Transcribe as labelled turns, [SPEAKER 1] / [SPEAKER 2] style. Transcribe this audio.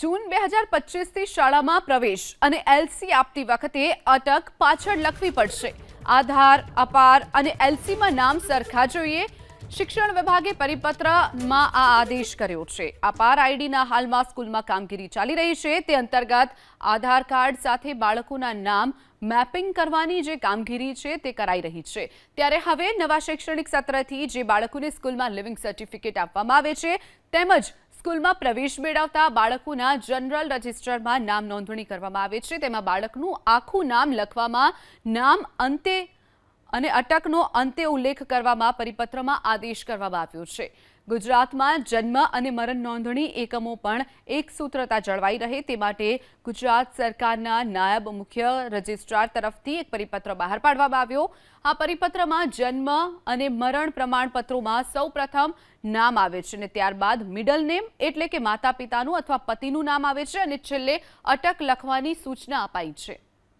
[SPEAKER 1] જૂન 2025થી શાળામાં પ્રવેશ અને એલસી આપતી વખતે અટક પાછળ લખવી પડશે। આધાર, અપાર અને એલસીમાં નામ સરખા જોઈએ। શિક્ષણ વિભાગે પરિપત્રમાં આ આદેશ કર્યો છે। અપાર આઈડીના હાલમાં સ્કૂલમાં કામગીરી ચાલી રહી છે। તે અંતર્ગત આધાર કાર્ડ સાથે બાળકોના નામ મેપિંગ કરવાની જે કામગીરી છે તે કરાઈ રહી છે। ત્યારે હવે નવા શૈક્ષણિક સત્રથી જે બાળકોને સ્કૂલમાં લિવિંગ સર્ટિફિકેટ આપવામાં આવે છે તેમજ સ્કૂલમાં પ્રવેશ મેળવતા બાળકોના જનરલ રજિસ્ટરમાં નામ નોંધણી કરવામાં આવે છે। તેમાં બાળકનું આખું નામ લખવામાં નામ અંતે અને અટકનો અંતે ઉલ્લેખ કરવામાં પરિપત્રમાં આદેશ કરવામાં આવ્યો છે। ગુજરાતમાં જન્મ અને મરણ નોંધણી એકમો પણ એકસૂત્રતા જળવાઈ રહે તે માટે ગુજરાત સરકારના નાયબ મુખ્ય રજિસ્ટ્રાર તરફથી એક પરિપત્ર બહાર પાડવામાં આવ્યો। આ પરિપત્રમાં જન્મ અને મરણ પ્રમાણપત્રોમાં સૌપ્રથમ નામ આવે છે અને ત્યારબાદ મિડલ નેમ એટલે કે માતા પિતાનું અથવા પતિનું નામ આવે છે અને છેલ્લે અટક લખવાની સૂચના અપાઈ છે।